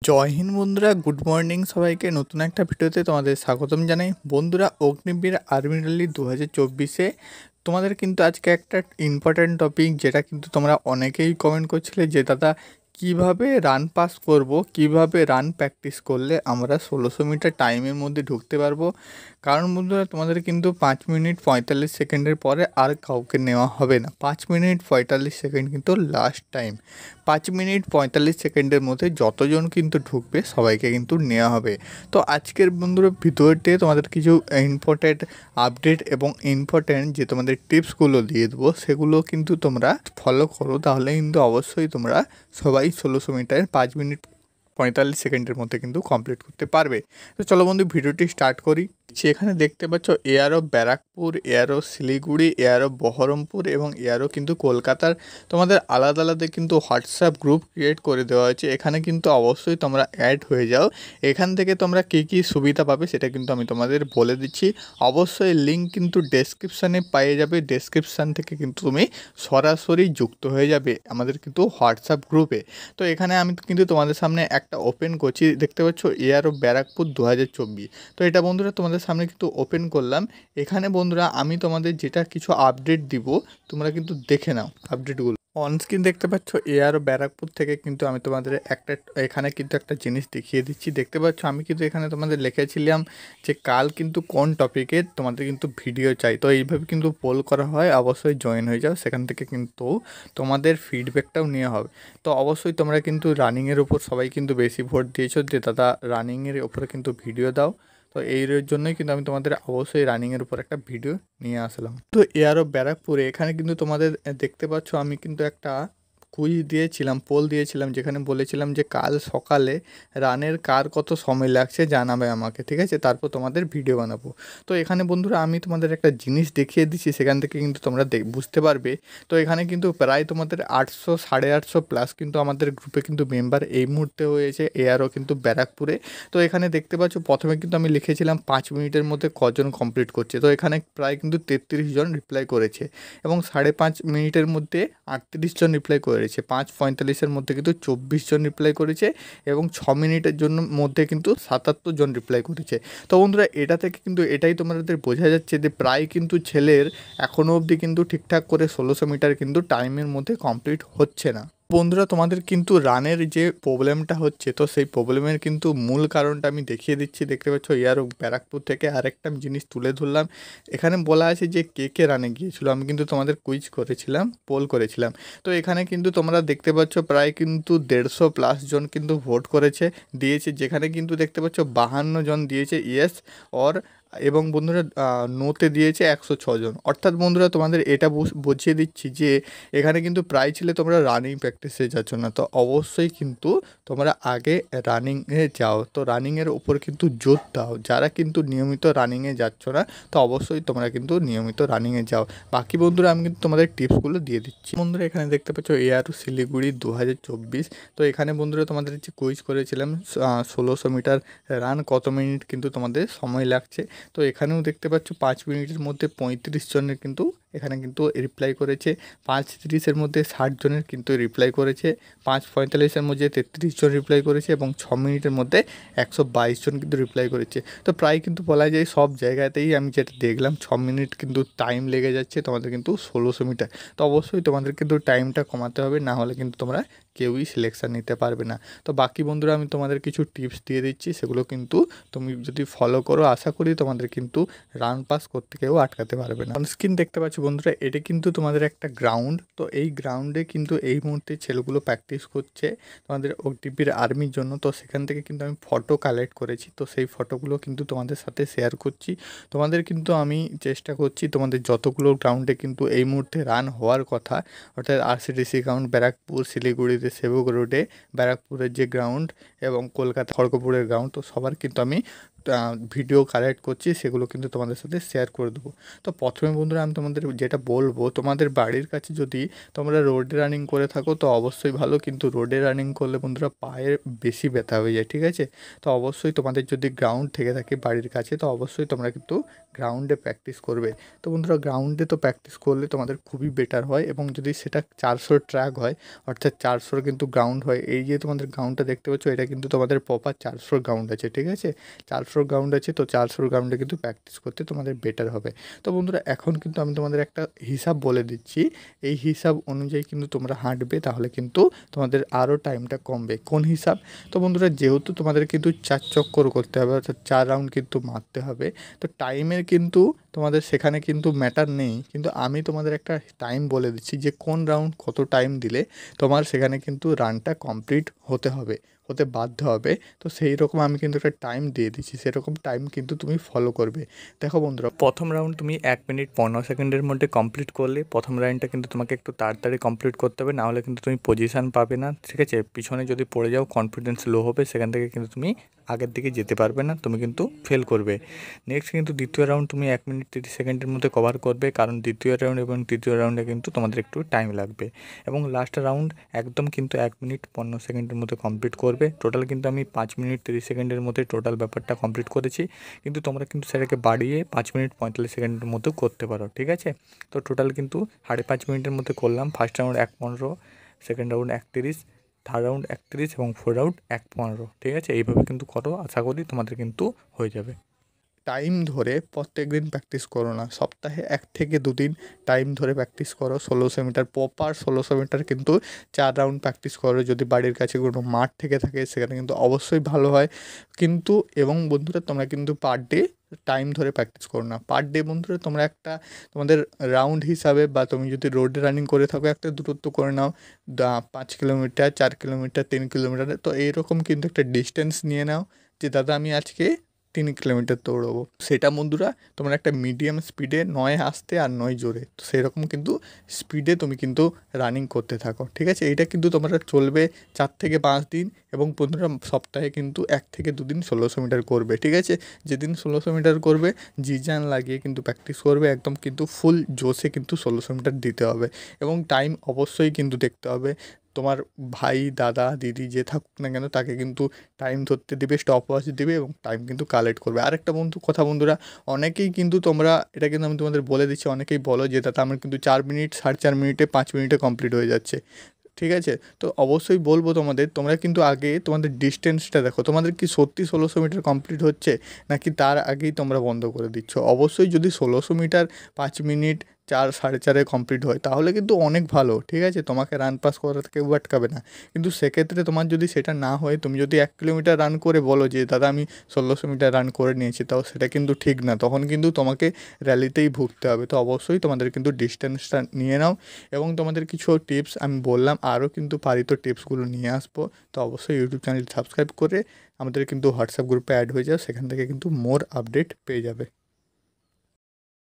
জয় হিন্দ বন্ধুরা, good morning সবাইকে। নতুন একটা ভিডিওতে তোমাদের স্বাগতম জানাই। বন্ধুরা, অগ্নিবীর আর্মি র্যালি 2024-এ তোমাদের কিন্তু আজকে একটা ইম্পর্ট্যান্ট টপিক, যেটা কিন্তু তোমরা অনেকেই কমেন্ট করছিলে যে দাদা কিভাবে রান পাস করব, কিভাবে রান প্র্যাকটিস করলে আমরা 1600 মিটার টাইমের মধ্যে ঢুকতে পারবো। কারণ বন্ধুরা, তোমাদের কিন্তু 5 মিনিট 45 সেকেন্ডের পরে আর কাউকে নেওয়া হবে না। 5 মিনিট 45 সেকেন্ড কিন্তু লাস্ট টাইম। 5 মিনিট 45 সেকেন্ডের মধ্যে যতজন কিন্তু ঢুকবে সবাইকে কিন্তু নেওয়া হবে। তো আজকের বন্ধুরা ভিডিওতে তোমাদের কিছু ইম্পর্ট্যান্ট আপডেট এবং ইম্পর্ট্যান্ট যে তোমাদের টিপসগুলো দিয়ে দেবো, সেগুলো কিন্তু তোমরা ফলো করো, তাহলে কিন্তু অবশ্যই তোমরা সবাই 1600 মিটার 5 মিনিট 45 সেকেন্ডের মধ্যে কিন্তু কমপ্লিট করতে পারবে। তো চলো বন্ধু, ভিডিওটি স্টার্ট করি। এখানে দেখতে পাচ্ছ এয়ারও ব্যারাকপুর, এয়ারও শিলিগুড়ি, এয়ারও বহরমপুর এবং এয়ারও কিন্তু কলকাতার তোমাদের আলাদা আলাদা কিন্তু হোয়াটসঅ্যাপ গ্রুপ ক্রিয়েট করে দেওয়া হয়েছে। এখানে কিন্তু অবশ্যই তোমরা অ্যাড হয়ে যাও। এখান থেকে তোমরা কী কী সুবিধা পাবে সেটা কিন্তু আমি তোমাদের বলে দিচ্ছি। অবশ্যই লিঙ্ক কিন্তু ডেসক্রিপশানে পেয়ে যাবে। ডেসক্রিপশান থেকে কিন্তু তুমি সরাসরি যুক্ত হয়ে যাবে আমাদের কিন্তু হোয়াটসঅ্যাপ গ্রুপে। তো এখানে আমি কিন্তু তোমাদের সামনে একটা ওপেন করছি, দেখতে পাচ্ছ এয়ারও ব্যারাকপুর 2024। তো এটা বন্ধুরা তোমাদের সামনে কিন্তু ওপেন করলাম। এখানে বন্ধুরা আমি তোমাদের যেটা কিছু আপডেট দিব, তোমরা কিন্তু দেখে নাও আপডেটগুলো। অন স্ক্রিন দেখতে পাচ্ছ এয়ারও ব্যারাকপুর থেকে কিন্তু আমি তোমাদের এখানে কিন্তু একটা জিনিস দেখিয়ে দিচ্ছি। দেখতে পাচ্ছ আমি কিন্তু এখানে তোমাদের লিখেছিলাম যে কাল কিন্তু কোন টপিকে তোমাদের কিন্তু ভিডিও চাই। তো এইভাবে কিন্তু পোল করা হয়, অবশ্যই জয়েন হয়ে যাও। সেখান থেকে কিন্তু তোমাদের ফিডব্যাকটাও নেওয়া হবে। তো অবশ্যই তোমরা কিন্তু রানিংয়ের উপর সবাই কিন্তু বেশি ভোট দিয়েছো যে দাদা রানিংয়ের উপরে কিন্তু ভিডিও দাও। তো এই জন্যই কিন্তু আমি তোমাদের অবশ্যই রানিংয়ের উপর একটা ভিডিও নিয়ে আসলাম। তো এয়ারও ব্যারাকপুরে এখানে কিন্তু তোমাদের দেখতে পাচ্ছ আমি কিন্তু একটা কুইজ দিয়েছিলাম, পোল দিয়েছিলাম, যেখানে বলেছিলাম যে কাল সকালে রানের কার কত সময় লাগছে জানাবে আমাকে, ঠিক আছে? তারপর তোমাদের ভিডিও বানাবো। তো এখানে বন্ধুরা আমি তোমাদের একটা জিনিস দেখিয়ে দিচ্ছি, সেখান থেকে কিন্তু তোমরা বুঝতে পারবে। তো এখানে কিন্তু প্রায় তোমাদের 800 850 প্লাস কিন্তু আমাদের গ্রুপে কিন্তু মেম্বার এই মুহূর্তে হয়েছে এয়ারও কিন্তু ব্যারাকপুরে। তো এখানে দেখতে পাচ্ছ প্রথমে কিন্তু আমি লিখেছিলাম 5 মিনিটের মধ্যে কজন কমপ্লিট করছে। তো এখানে প্রায় কিন্তু 33 জন রিপ্লাই করেছে এবং 5.5 মিনিটের মধ্যে 38 জন রিপ্লাই করেছে। 5:45-এর মধ্যে কিন্তু 24 জন রিপ্লাই করেছে এবং 6 মিনিটের মধ্যে কিন্তু 77 জন রিপ্লাই করেছে। তো বন্ধুরা এটা থেকে কিন্তু এটাই তোমাদের বোঝা যাচ্ছে যে প্রায় কিন্তু ছেলের এখনও অবধি কিন্তু ঠিকঠাক করে 1600 মিটার কিন্তু টাইমের মধ্যে কমপ্লিট হচ্ছে না। বন্ধুরা তোমাদের কিন্তু রানের যে প্রবলেমটা হচ্ছে, তো সেই প্রবলেমের কিন্তু মূল কারণটা আমি দেখিয়ে দিচ্ছি। দেখতে পাচ্ছ এয়ারও ব্যারাকপুর থেকে আরেকটা জিনিস তুলে ধরলাম। এখানে বলা আছে যে কে কে রানে গিয়েছিল। আমি কিন্তু তোমাদের কুইজ করেছিলাম, পোল করেছিলাম। তো এখানে কিন্তু তোমরা দেখতে পাচ্ছ প্রায় কিন্তু 150 প্লাস জন কিন্তু ভোট করেছে, দিয়েছে। যেখানে কিন্তু দেখতে পাচ্ছ 52 জন দিয়েছে ইয়েস অর, এবং বন্ধুরা নোতে দিয়েছে 106 জন। অর্থাৎ বন্ধুরা তোমাদের এটা বুঝিয়ে দিচ্ছি যে এখানে কিন্তু প্রায় ছেলে তোমরা রানিং প্র্যাকটিসে যাচ্ছ না। তো অবশ্যই কিন্তু তোমরা আগে রানিংয়ে যাও। তো রানিংয়ের ওপর কিন্তু জোর দাও। যারা কিন্তু নিয়মিত রানিংয়ে যাচ্ছ না, তো অবশ্যই তোমরা কিন্তু নিয়মিত রানিংয়ে যাও। বাকি বন্ধুরা আমি কিন্তু তোমাদের টিপসগুলো দিয়ে দিচ্ছি। বন্ধুরা এখানে দেখতে পাচ্ছ এয়ারও শিলিগুড়ি 2024। তো এখানে বন্ধুরা তোমাদের যে কুইজ করেছিলাম 1600 মিটার রান কত মিনিট কিন্তু তোমাদের সময় লাগছে। তো এখানেও দেখতে পাচ্ছ 5 মিনিটের মধ্যে 35 জনের কিন্তু এখানে কিন্তু রিপ্লাই করেছে। 5:30-এর মধ্যে 60 জনের কিন্তু রিপ্লাই করেছে। 5:45-এর মধ্যে 33 জন রিপ্লাই করেছে এবং 6 মিনিটের মধ্যে 122 জন কিন্তু রিপ্লাই করেছে। তো প্রায় কিন্তু বলা যায় সব জায়গাতেই আমি যেটা দেখলাম 6 মিনিট কিন্তু টাইম লেগে যাচ্ছে তোমাদের কিন্তু 1600 মিটার। তো অবশ্যই তোমাদের কিন্তু টাইমটা কমাতে হবে, না হলে কিন্তু তোমরা কেউই সিলেকশান নিতে পারবে না। তো বাকি বন্ধুরা আমি তোমাদের কিছু টিপস দিয়ে দিচ্ছি, সেগুলো কিন্তু তুমি যদি ফলো করো আশা করি তোমাদের কিন্তু রান পাস করতে কেউ আটকাতে পারবে না। অনস্ক্রিন দেখতে পাচ্ছ বন্ধুরা এটা কিন্তু তোমাদের একটা গ্রাউন্ড। তো এই গ্রাউন্ডে কিন্তু এই মুহূর্তে ছেলেগুলো প্র্যাকটিস করছে তোমাদের অগ্নিবীর আর্মির জন্য। তো সেখান থেকে কিন্তু আমি ফটো কালেক্ট করেছি, তো সেই ফটোগুলো কিন্তু তোমাদের সাথে শেয়ার করছি। তোমাদের কিন্তু আমি চেষ্টা করছি তোমাদের যতগুলো গ্রাউন্ডে কিন্তু এই মুহূর্তে রান হওয়ার কথা, অর্থাৎ আরসিডিসি গ্রাউন্ড, ব্যারাকপুর, শিলিগুড়িতে সেবক রোডে ব্যারাকপুরের যে গ্রাউন্ড এবং কলকাতা খড়গপুরের গ্রাউন্ড, তো সবার কিন্তু আমি ভিডিও কালেক্ট করছি সেগুলো কিন্তু তোমাদের সাথে শেয়ার করে দেবো। তো প্রথমে বন্ধুরা আমি তোমাদের যেটা বলবো, তোমাদের বাড়ির কাছে যদি তোমরা রোডে রানিং করে থাকো তো অবশ্যই ভালো, কিন্তু রোডে রানিং করলে বন্ধুরা পায়ে বেশি ব্যথা হয়ে যায়, ঠিক আছে। তো অবশ্যই তোমাদের যদি গ্রাউন্ড থেকে থাকে বাড়ির কাছে তো অবশ্যই তোমরা কিন্তু গ্রাউন্ডে প্র্যাকটিস করবে। তো বন্ধুরা গ্রাউন্ডে তো প্র্যাকটিস করলে তোমাদের খুবই বেটার হয়, এবং যদি সেটা 400 ট্র্যাক হয় অর্থাৎ 400 কিন্তু গ্রাউন্ড হয়, এই যে তোমাদের গ্রাউন্ডটা দেখতে পাচ্ছ এটা কিন্তু তোমাদের প্রপার 400 গ্রাউন্ড আছে, ঠিক আছে। 400 গ্রাউন্ড আছে, তো 400 গ্রাউন্ডে কিন্তু প্র্যাকটিস করতে তোমাদের বেটার হবে। তো বন্ধুরা এখন কিন্তু আমি তোমাদের একটা হিসাব বলে দিচ্ছি, এই হিসাব অনুযায়ী কিন্তু তোমরা হাঁটবে, তাহলে কিন্তু তোমাদের আরও টাইমটা কমবে। কোন হিসাব? তো বন্ধুরা যেহেতু তোমাদের কিন্তু 4 চক্কর করতে হবে অর্থাৎ 4 রাউন্ড কিন্তু মারতে হবে, তো টাইমের কিন্তু তোমাদের সেখানে কিন্তু ম্যাটার নেই, কিন্তু আমি তোমাদের একটা টাইম বলে দিচ্ছি যে কোন রাউন্ড কত টাইম দিলে তোমার সেখানে কিন্তু রানটা কমপ্লিট হতে বাধ্য হবে। তো সেই রকম আমি কিন্তু একটা টাইম দিয়ে দিচ্ছি, সেরকম টাইম কিন্তু তুমি ফলো করবে। দেখো বন্ধুরা, প্রথম রাউন্ড তুমি 1 মিনিট 15 সেকেন্ডের মধ্যে কমপ্লিট করলে প্রথম রাউন্ডটা কিন্তু তোমাকে একটু তাড়াতাড়ি কমপ্লিট করতে হবে, নাহলে কিন্তু তুমি পজিশান পাবে না, ঠিক আছে। পিছনে যদি পড়ে যাও কনফিডেন্স লো হবে, সেখান থেকে কিন্তু তুমি আগের দিকে যেতে পারবে না, তুমি কিন্তু ফেল করবে। নেক্সট কিন্তু দ্বিতীয় রাউন্ড তুমি 1 মিনিট 30 সেকেন্ডের মধ্যে কভার করবে, কারণ দ্বিতীয় রাউন্ড এবং তৃতীয় রাউন্ডে কিন্তু তোমাদের একটু টাইম লাগবে। এবং লাস্ট রাউন্ড একদম কিন্তু 1 মিনিট 15 সেকেন্ডের মধ্যে কমপ্লিট করবে। টোটাল কিন্তু আমি 5 মিনিট 30 সেকেন্ডের মধ্যে টোটাল ব্যাপারটা কমপ্লিট করেছি, কিন্তু তোমরা কিন্তু সেটাকে বাড়িয়ে 5 মিনিট 45 সেকেন্ডের মধ্যেও করতে পারো, ঠিক আছে। তো টোটাল কিন্তু 5.5 মিনিটের মধ্যে করলাম। First round 1:15, second round 1:30, third round 1:30 এবং ফোর্থ রাউন্ড 1:15, ঠিক আছে। এইভাবে কিন্তু করো, আশা করি তোমাদের কিন্তু হয়ে যাবে। টাইম ধরে প্রত্যেক দিন প্র্যাকটিস করো না, সপ্তাহে 1 থেকে 2 দিন টাইম ধরে প্র্যাকটিস করো। 1600 মিটার প্রপার 1600 মিটার কিন্তু 4 রাউন্ড প্র্যাকটিস করো। যদি বাড়ির কাছে কোনো মাঠ থেকে থাকে সেখানে কিন্তু অবশ্যই ভালো হয়, কিন্তু এবং বন্ধুরা তোমরা কিন্তু পার ডে টাইম ধরে প্র্যাকটিস করো না। পার ডে বন্ধুরা তোমরা একটা তোমাদের রাউন্ড হিসাবে, বা তুমি যদি রোডে রানিং করে থাকো একটা দূরত্ব করে নাও, 5 কিলোমিটার, 4 কিলোমিটার, 3 কিলোমিটার, তো এইরকম কিন্তু একটা ডিস্টেন্স নিয়ে নাও যে দাদা আমি আজকে 3 কিলোমিটার দৌড়বো। সেটা বন্ধুরা তোমরা একটা মিডিয়াম স্পিডে, নয় আস্তে আর নয় জোরে, তো সেরকম কিন্তু স্পিডে তুমি কিন্তু রানিং করতে থাকো, ঠিক আছে। এইটা কিন্তু তোমরা চলবে 4 থেকে 5 দিন, এবং বন্ধুরা সপ্তাহে কিন্তু 1 থেকে 2 দিন 1600 মিটার করবে, ঠিক আছে। যেদিন 1600 মিটার করবে জি জান লাগিয়ে কিন্তু প্র্যাকটিস করবে, একদম কিন্তু ফুল জোশে কিন্তু 1600 মিটার দিতে হবে, এবং টাইম অবশ্যই কিন্তু দেখতে হবে। তোমার ভাই, দাদা, দিদি যে থাকুক না কেন তাকে কিন্তু টাইম ধরতে দিবে, স্টপ ওয়াচ দিবে, এবং টাইম কিন্তু কালেক্ট করবে। আরেকটা বন্ধুরা, অনেকেই কিন্তু তোমরা এটা কিন্তু আমি তোমাদের বলে দিচ্ছি, অনেকেই বলো যে দাদা আমার কিন্তু 4 মিনিট, 4.5 মিনিটে, 5 মিনিটে কমপ্লিট হয়ে যাচ্ছে, ঠিক আছে। তো অবশ্যই বলবো তোমাদের, তোমরা কিন্তু আগে তোমাদের ডিস্টেন্সটা দেখো, তোমাদের কি সত্যি 1600 মিটার কমপ্লিট হচ্ছে নাকি তার আগেই তোমরা বন্ধ করে দিচ্ছ। অবশ্যই যদি 1600 মিটার 5 মিনিট 4, 4.5 কমপ্লিট হয় তাহলে কিন্তু অনেক ভালো, ঠিক আছে, তোমাকে রান পাস করা কেউ আটকাবে না। কিন্তু সেক্ষেত্রে তোমার যদি সেটা না হয়, তুমি যদি 1 কিলোমিটার রান করে বলো যে দাদা আমি 1600 মিটার রান করে নিয়েছি, তাও সেটা কিন্তু ঠিক না, তখন কিন্তু তোমাকে র্যালিতেই ভুগতে হবে। তো অবশ্যই তোমাদের কিন্তু ডিস্টেন্সটা নিয়ে নাও, এবং তোমাদের কিছু টিপস আমি বললাম, আরও কিন্তু পারিত টিপসগুলো নিয়ে আসবো। তো অবশ্যই ইউটিউব চ্যানেল সাবস্ক্রাইব করে আমাদের কিন্তু হোয়াটসঅ্যাপ গ্রুপে অ্যাড হয়ে যাও, সেখান থেকে কিন্তু মোর আপডেট পেয়ে যাবে।